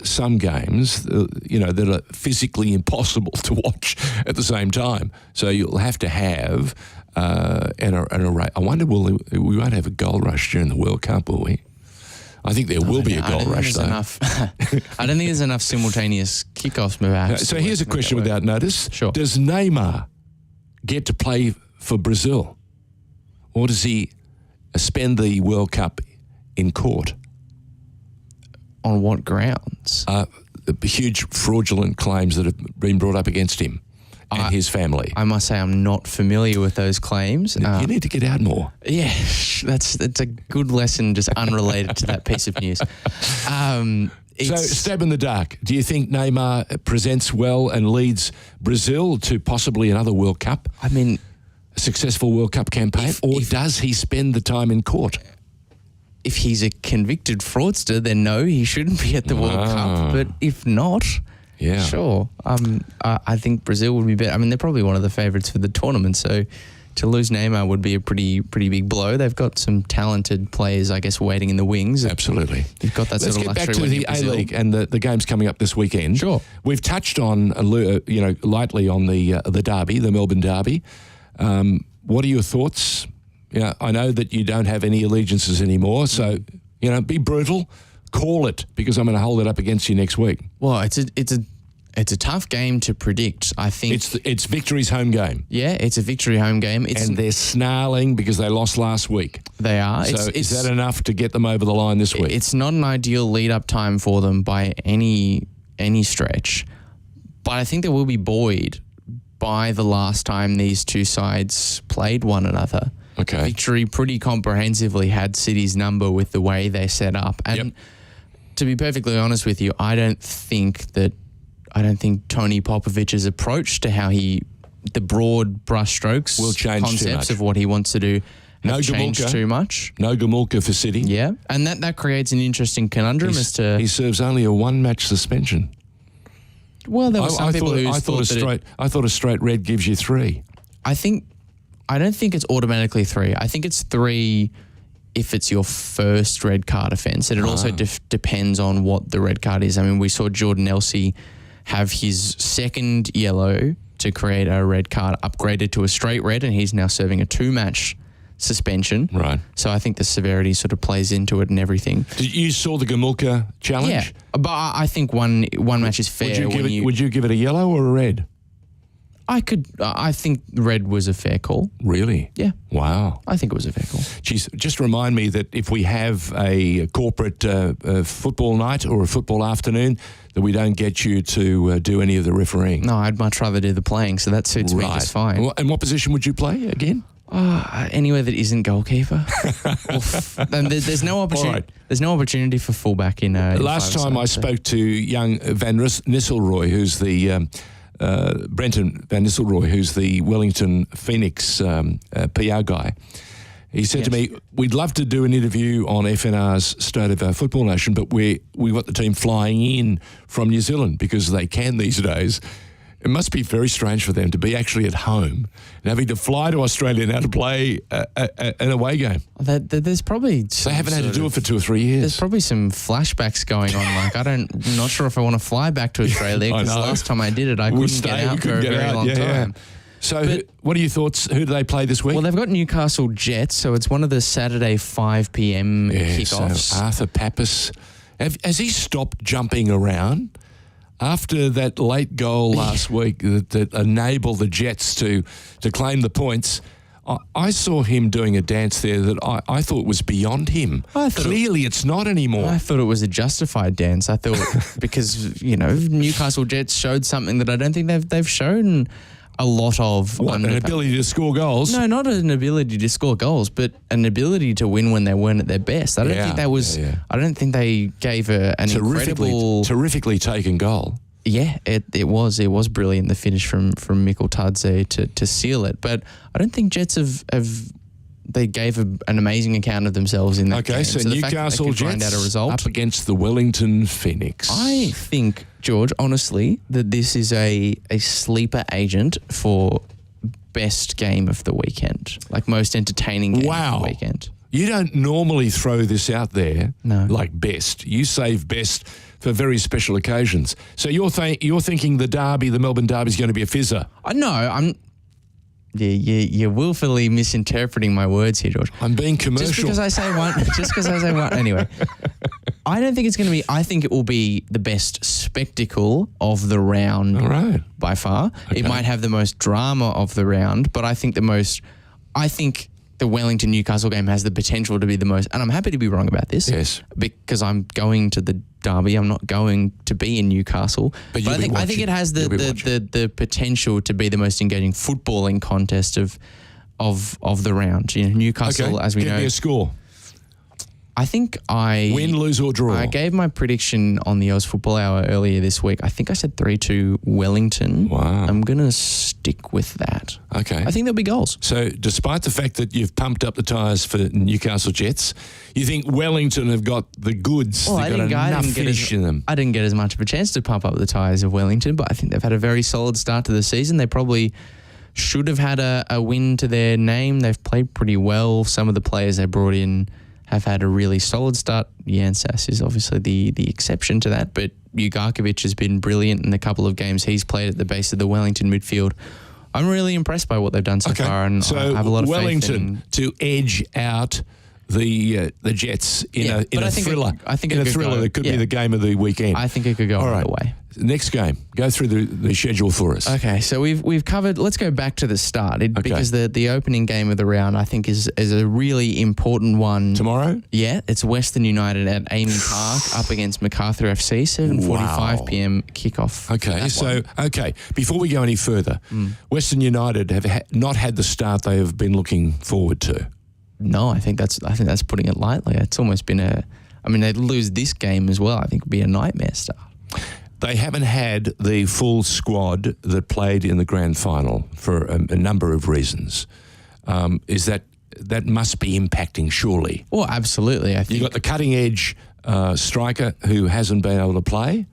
some games, that are physically impossible to watch at the same time. So you'll have to have an array. I wonder, we won't have a goal rush during the World Cup, will we? I think there will be a goal rush, though. I don't think there's enough simultaneous kickoffs, perhaps. So here's a question without notice. Sure. Does Neymar get to play for Brazil? Or does he spend the World Cup in court? On what grounds? Huge fraudulent claims that have been brought up against him and his family. I must say I'm not familiar with those claims. You need to get out more. Yeah, that's a good lesson, just unrelated to that piece of news. So, stab in the dark. Do you think Neymar presents well and leads Brazil to possibly another World Cup? I mean, a successful World Cup campaign? Or does he spend the time in court? If he's a convicted fraudster, then no, he shouldn't be at the World Cup. But if not, sure. I think Brazil would be better. I mean, they're probably one of the favourites for the tournament, so to lose Neymar would be a pretty big blow. They've got some talented players, I guess, waiting in the wings. Absolutely. You've got that Let's sort of get luxury. back to the A-League and the games coming up this weekend. Sure. We've touched on, lightly on the derby, the Melbourne derby. What are your thoughts? Yeah, I know that you don't have any allegiances anymore, so, be brutal, call it, because I'm going to hold it up against you next week. Well, it's a tough game to predict. I think it's Victory's home game. Yeah, it's a Victory home game. And they're snarling because they lost last week. They are. So is that enough to get them over the line this week? It's not an ideal lead-up time for them by any stretch, but I think they will be buoyed by the last time these two sides played one another. victory pretty comprehensively, had City's number with the way they set up. And to be perfectly honest with you, I don't think Tony Popovich's approach to how the broad brushstrokes will change concepts of what he wants to do have changed too much. No Gamulka for City. Yeah, and that creates an interesting conundrum as to... He serves only a one-match suspension. Well, there were some people who thought I thought a straight red gives you 3. I don't think it's automatically 3. I think it's 3 if it's your first red card offence, and it also depends on what the red card is. I mean, we saw Jordan Elsey have his second yellow to create a red card upgraded to a straight red, and he's now serving a 2-match suspension. Right. So I think the severity sort of plays into it and everything. You saw the Gamulka challenge? Yeah, but I think one match is fair. Would you give it a yellow or a red? I think red was a fair call. Really? Yeah. Wow. I think it was a fair call. Geez, just remind me that if we have a corporate football night or a football afternoon, that we don't get you to do any of the refereeing. No, I'd much rather do the playing, so that suits me just fine. And what position would you play again? Anywhere that isn't goalkeeper. And there's no opportunity. Right. There's no opportunity for fullback in. Last time I spoke to young Van Nistelrooy, who's the Brenton Van Nistelrooy, who's the Wellington Phoenix PR guy. He said to me, "We'd love to do an interview on FNR's State of Our Football Nation, but we got the team flying in from New Zealand because they can these days." It must be very strange for them to be actually at home and having to fly to Australia now to play an away game. There's probably... They haven't had to do it for 2 or 3 years. There's probably some flashbacks going on. Like, I'm not sure if I want to fly back to Australia because last time I did it, I couldn't get out for a very long time. So what are your thoughts? Who do they play this week? Well, they've got Newcastle Jets, so it's one of the Saturday 5 p.m. kickoffs. So Arthur Pappas, has he stopped jumping around? After that late goal last week that enabled the Jets to claim the points, I saw him doing a dance there that I thought was beyond him. Clearly it's not anymore. I thought it was a justified dance. I thought because, Newcastle Jets showed something that I don't think they've shown a lot of. What, an ability to score goals? No, not an ability to score goals, but an ability to win when they weren't at their best. I don't think that was. Yeah. I don't think they gave an terrifically taken goal. Yeah, it was brilliant, the finish from Mikkel Tadze to seal it. But I don't think Jets they gave an amazing account of themselves in that game. Okay, so Newcastle Jets up against the Wellington Phoenix. I think, George, honestly, that this is a sleeper agent for best game of the weekend, like most entertaining game of the weekend. You don't normally throw this out there like best. You save best for very special occasions. So you're thinking the Melbourne Derby is going to be a fizzer? No, I'm... You're willfully misinterpreting my words here, George. I'm being commercial. Just because I say one. Anyway, I don't think it's going to be... I think it will be the best spectacle of the round by far. Okay. It might have the most drama of the round, but I think the Wellington-Newcastle game has the potential to be the most... And I'm happy to be wrong about this. Yes. Because I'm going to the Derby. I'm not going to be in Newcastle. But I think it has the potential to be the most engaging footballing contest of the round. Newcastle, as we know... Give me a score. I think win, lose or draw. I gave my prediction on the Oz Football Hour earlier this week. I think I said 3-2 Wellington. Wow. I'm going to stick with that. Okay. I think there'll be goals. So despite the fact that you've pumped up the tyres for Newcastle Jets, you think Wellington have got the goods? Well, They've got enough finish in them. I didn't get as much of a chance to pump up the tyres of Wellington, but I think they've had a very solid start to the season. They probably should have had a win to their name. They've played pretty well. Some of the players they brought in have had a really solid start. Jan Sass is obviously the exception to that, but Ugarkovic has been brilliant in the couple of games he's played at the base of the Wellington midfield. I'm really impressed by what they've done so far, and so I have a lot of Wellington faith in... to edge out the Jets in a thriller. I think in it a could thriller go, that could be the game of the weekend. I think it could go either way. Next game. Go through the schedule for us. Okay, so we've covered. Let's go back to the start because the opening game of the round I think is a really important one. Tomorrow? Yeah, it's Western United at Amy Park up against Macarthur FC, 7:45 p.m. kickoff. Okay, before we go any further, Western United have not had the start they have been looking forward to. No, I think that's putting it lightly. It's almost been they'd lose this game as well. I think it would be a nightmare start. They haven't had the full squad that played in the grand final for a number of reasons. Is that must be impacting, surely? Well, absolutely. I think you got the cutting edge striker who hasn't been able to play.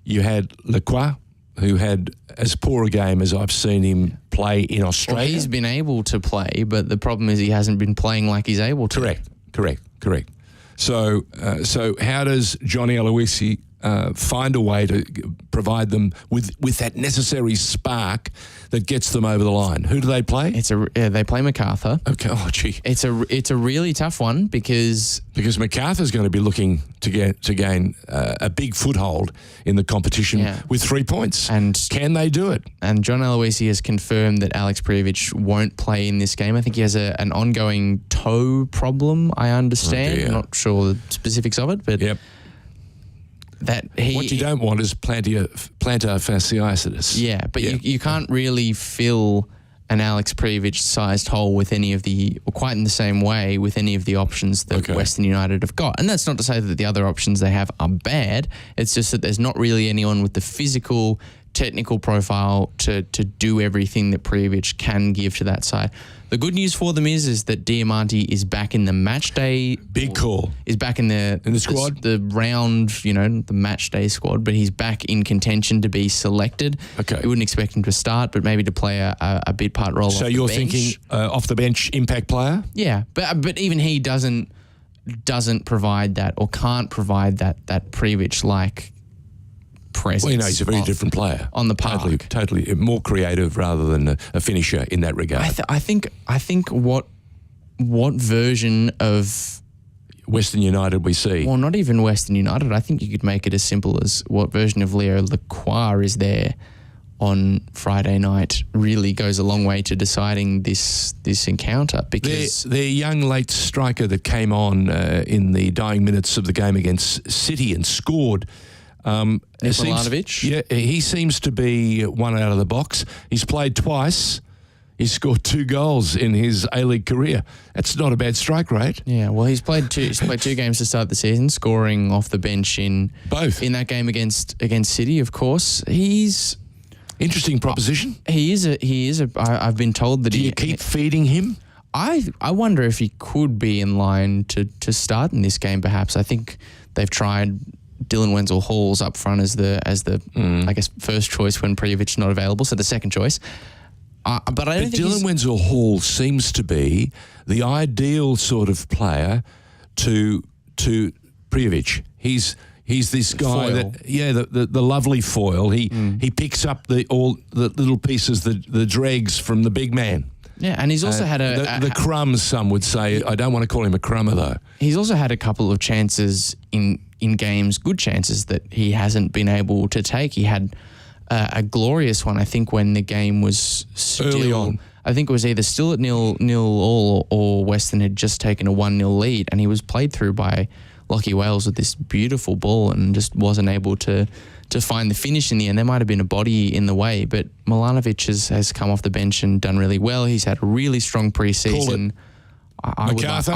You had Lachie, who had as poor a game as I've seen him play in Australia. Well, he's been able to play, but the problem is he hasn't been playing like he's able to. Correct. So how does Johnny Aloisi find a way to provide them with that necessary spark that gets them over the line? Who do they play? They play Macarthur. Okay. Oh, gee. It's a really tough one because Macarthur's going to be looking to gain a big foothold in the competition with 3 points. And can they do it? And John Aloisi has confirmed that Alex Prijovic won't play in this game. I think he has an ongoing toe problem, I understand. I'm not sure the specifics of it, but what you don't want is plantar fasciitis. Yeah, but you can't really fill an Alex Prijovic-sized hole with any of or quite in the same way with any of the options that Western United have got. And that's not to say that the other options they have are bad. It's just that there's not really anyone with the physical, technical profile to do everything that Prijovic can give to that side. The good news for them is that Diamante is back in the match day. Big call. Is back in the squad? The round, the match day squad, but he's back in contention to be selected. Okay. You wouldn't expect him to start, but maybe to play a bit part role. So you're thinking off the bench impact player? Yeah, but even he doesn't provide that or can't provide that Prijovic-like presence. Well, he's a very different player on the park. Totally more creative rather than a finisher in that regard. I think what version of Western United we see? Well, not even Western United. I think you could make it as simple as what version of Leo Lachie is there on Friday night really goes a long way to deciding this encounter, because their young late striker that came on in the dying minutes of the game against City and scored. Milanovic? Yeah, he seems to be one out of the box. He's played twice. He's scored 2 goals in his A-League career. That's not a bad strike rate. Yeah, well, he's played two games to start the season, scoring off the bench in both in that game against City. Of course, he's interesting proposition. He is a. I've been told that. Do you keep feeding him? I wonder if he could be in line to start in this game. Perhaps I think they've tried Dylan Wenzel-Halls up front as the I guess first choice when Privovic's not available, so the second choice. But I don't think Dylan Wenzel-Hall seems to be the ideal sort of player to Prijovic. He's this guy foil. the lovely foil. He picks up all the little pieces, the dregs from the big man. Yeah, and he's also had the crumbs. Some would say. I don't want to call him a crummer though. He's also had a couple of chances in games, good chances that he hasn't been able to take. He had a glorious one, I think, when the game was still early on. I think it was either still at 0-0 or Western had just taken a 1-0 lead, and he was played through by Lachie Wales with this beautiful ball and just wasn't able to find the finish in the end. There might have been a body in the way, but Milanovic has come off the bench and done really well. He's had a really strong pre-season. I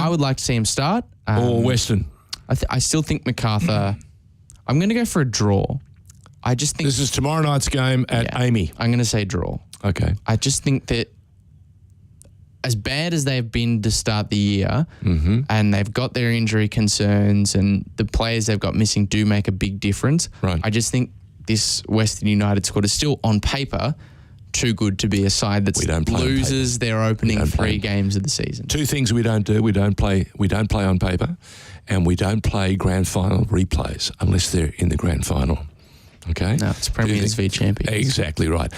would like to see him start. Or Western. I still think Macarthur. I'm going to go for a draw. I just think this is tomorrow night's game at Amy. I'm going to say draw. Okay. I just think that as bad as they've been to start the year, and they've got their injury concerns, and the players they've got missing do make a big difference. Right. I just think this Western United squad is still on paper too good to be a side that loses their opening 3 games of the season. 2 things we don't do: we don't play on paper, and we don't play grand final replays unless they're in the grand final. Okay? No, it's Premiers v Champions. Exactly right.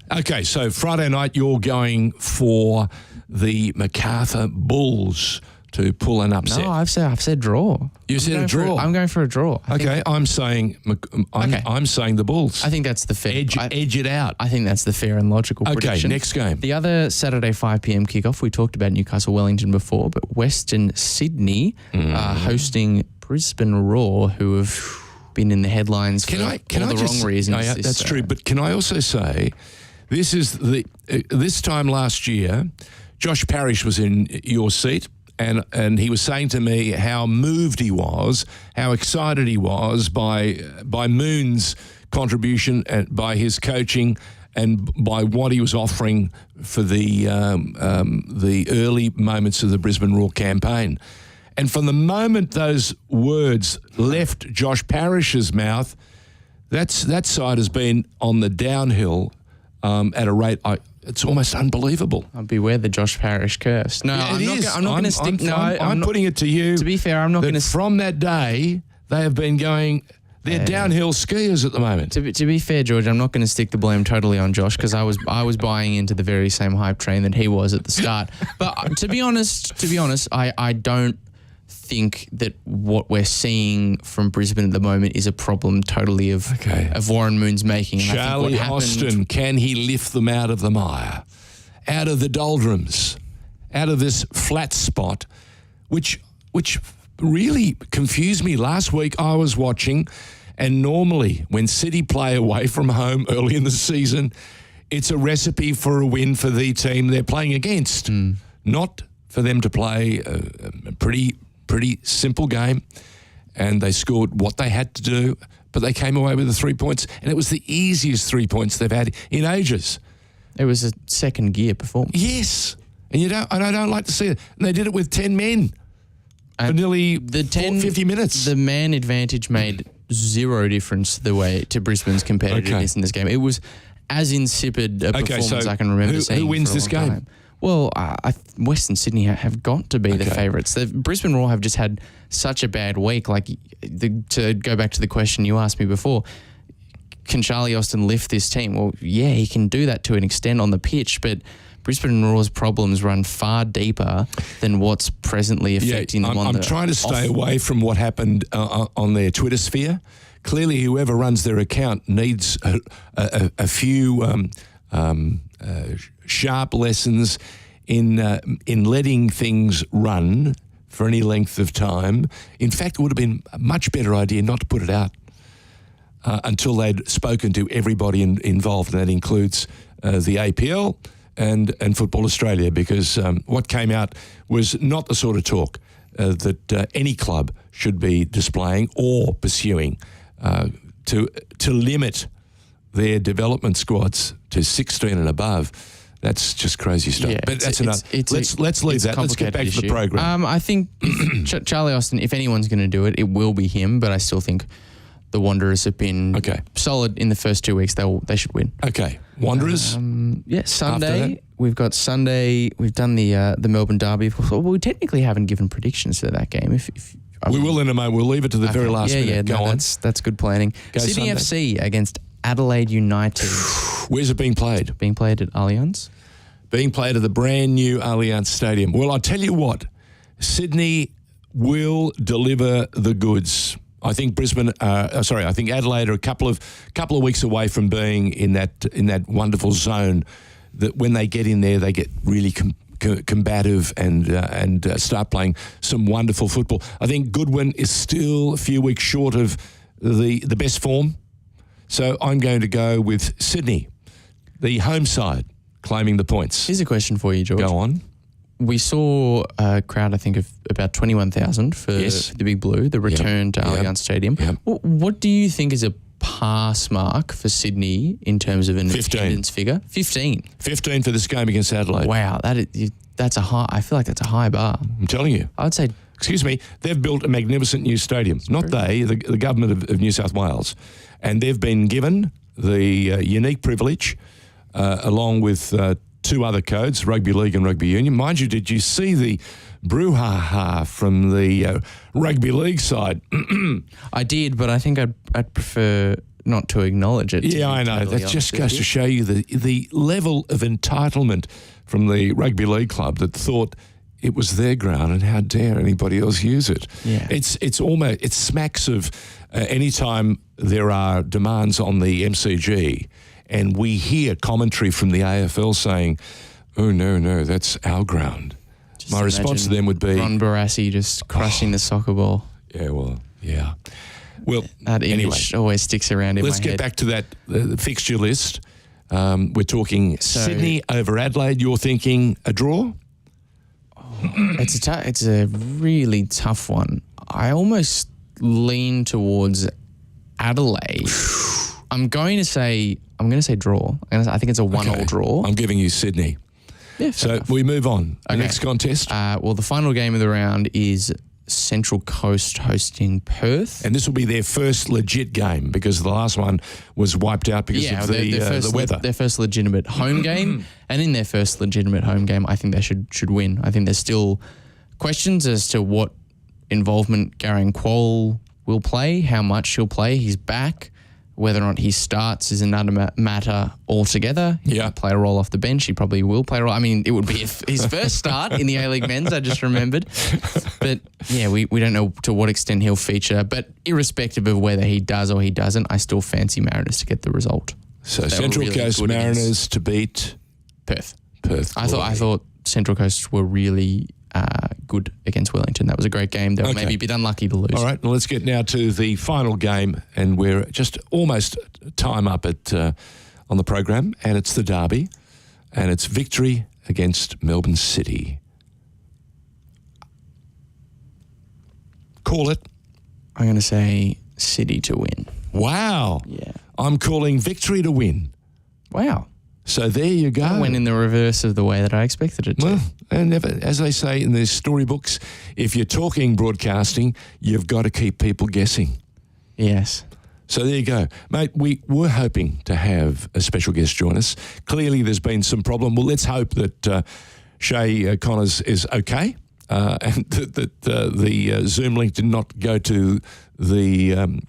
Okay, so Friday night you're going for the Macarthur Bulls to pull an upset? No, I've said draw. You said a draw. I'm going for a draw. I'm saying the Bulls. I think that's the fair. Edge it out. I think that's the fair and logical prediction. Okay, next game. The other Saturday 5 p.m. kickoff, we talked about Newcastle Wellington before, but Western Sydney are hosting Brisbane Roar, who have been in the headlines for all the wrong reasons. That's true. But can I also say, this is this time last year, Josh Parrish was in your seat. And he was saying to me how moved he was, how excited he was by Moon's contribution and by his coaching and by what he was offering for the early moments of the Brisbane Roar campaign. And from the moment those words left Josh Parrish's mouth, that side has been on the downhill at a rate it's almost unbelievable. Beware the Josh Parrish curse. No, I'm not going to stick. I'm putting it to you. To be fair, I'm not going to. From that day, they have been going. They're downhill skiers at the moment. To be fair, George, I'm not going to stick the blame totally on Josh because I was buying into the very same hype train that he was at the start. But to be honest, I don't think that what we're seeing from Brisbane at the moment is a problem totally of Warren Moon's making. And Charlie Austin, can he lift them out of the mire, out of the doldrums, out of this flat spot, which really confused me. Last week I was watching, and normally when City play away from home early in the season, it's a recipe for a win for the team they're playing against, not for them to play a pretty simple game, and they scored what they had to do, but they came away with the 3 points, and it was the easiest 3 points they've had in ages. It was a second gear performance. Yes, and I don't like to see it. And they did it with 10 men for nearly 50 minutes. The man advantage made zero difference to Brisbane's competitiveness in this game. It was as insipid a performance I can remember seeing. Who wins for a this long game? Time. Well, Western Sydney have got to be the favourites. The Brisbane Roar have just had such a bad week. To go back to the question you asked me before, can Charlie Austin lift this team? Well, yeah, he can do that to an extent on the pitch, but Brisbane Roar's problems run far deeper than what's presently affecting them. I'm trying to stay away from what happened on their Twitter sphere. Clearly, whoever runs their account needs a few sharp lessons in letting things run for any length of time. In fact, it would have been a much better idea not to put it out until they'd spoken to everybody involved, and that includes the APL and Football Australia, because what came out was not the sort of talk that any club should be displaying or pursuing to limit their development squads to 16 and above. That's just crazy stuff. Yeah, but that's enough. Let's leave that. Let's get back to the program. I think Charlie Austin, if anyone's going to do it, it will be him. But I still think the Wanderers have been solid in the first 2 weeks. They should win. Okay, Wanderers. Sunday. We've got Sunday. We've done the Melbourne Derby. Well, we technically haven't given predictions to that game. We will in a moment. We'll leave it to the very last minute. Yeah, Go on. That's good planning. Sydney FC against Adelaide United. Where's it being played? Being played at Allianz. Being played at the brand new Allianz Stadium. Well, I'll tell you what, Sydney will deliver the goods. I think I think Adelaide are a couple of weeks away from being in that wonderful zone that when they get in there, they get really combative and start playing some wonderful football. I think Goodwin is still a few weeks short of the best form. So I'm going to go with Sydney, the home side, claiming the points. Here's a question for you, George. Go on. We saw a crowd, I think, of about 21,000 for the Big Blue, the return to Allianz Stadium. Yep. What do you think is a pass mark for Sydney in terms of an attendance figure? 15. 15 for this game against Adelaide. Wow, that's a high. I feel like that's a high bar. I'm telling you. I'd say. Excuse me. They've built a magnificent new stadium. Not they, the government of New South Wales. And they've been given the unique privilege, along with two other codes, Rugby League and Rugby Union. Mind you, did you see the brouhaha from the Rugby League side? I did, but I think I'd prefer not to acknowledge it. Yeah, I know. That just goes to show you the level of entitlement from the Rugby League club that thought it was their ground, and how dare anybody else use it? Yeah. It smacks of anytime there are demands on the MCG, and we hear commentary from the AFL saying, "Oh no, that's our ground." Just My response to them would be, Ron Barassi just crushing the soccer ball. "Yeah, well, yeah." Well, That image anyway, always sticks around in my head. let's get back to that fixture list. We're talking Sydney over Adelaide. You're thinking a draw? It's a really tough one. I almost lean towards Adelaide. I'm going to say draw. I think it's a 1-1 draw. I'm giving you Sydney. Yeah, fair So enough. we move on. The Okay. next contest. Well, the final game of the round is Central Coast hosting Perth. And this will be their first legit game because the last one was wiped out because of the weather. Their first legitimate home game, and in their first legitimate home game, I think they should win. I think there's still questions as to what involvement Garang Kuol will play, how much he'll play. He's back. Whether or not he starts is another matter altogether. He might play a role off the bench. He probably will play a role. I mean, it would be his first start in the A-League men's, I just remembered. But, yeah, we don't know to what extent he'll feature. But irrespective of whether he does or he doesn't, I still fancy Mariners to get the result. So Central Coast Mariners to beat Perth. I thought Central Coast were really good against Wellington. That was a great game. They were maybe a bit unlucky to lose. All right, well, let's get now to the final game, and we're just almost time up on the program, and it's the derby, and it's Victory against Melbourne City. Call it. I'm going to say City to win. Wow. Yeah. I'm calling Victory to win. Wow. So there you go. That went in the reverse of the way that I expected it to. Well, and as they say in the storybooks, if you're talking broadcasting, you've got to keep people guessing. Yes. So there you go. Mate, we were hoping to have a special guest join us. Clearly there's been some problem. Well, let's hope that Shae Connors is okay and that the Zoom link did not go to the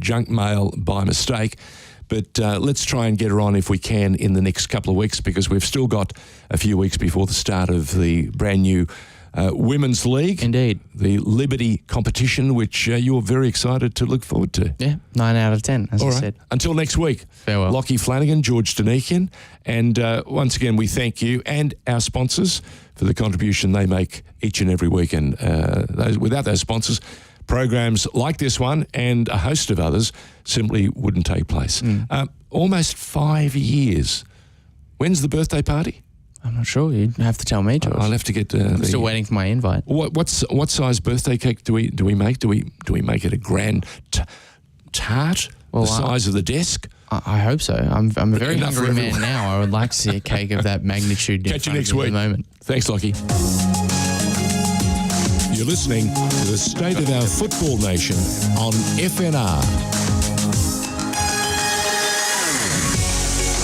junk mail by mistake. But let's try and get her on if we can in the next couple of weeks because we've still got a few weeks before the start of the brand new Women's League. Indeed. The Liberty competition, which you're very excited to look forward to. Yeah, 9 out of 10, as All I right. said. Until next week. Farewell. Lachie Flanagan, George Danikian, and once again, we thank you and our sponsors for the contribution they make each and every week. And without those sponsors, programs like this one and a host of others simply wouldn't take place. Almost 5 years. When's the birthday party? I'm not sure. You'd have to tell me, George. I'll have to get. I'm still waiting for my invite. What size birthday cake do we make? Do we make it a grand tart? Well, the size of the desk? I hope so. I'm a very enough hungry for man everyone. now. I would like to see a cake of that magnitude. Catch you next week. At the moment. Thanks, Lachie. You're listening to the State of Our Football Nation on FNR.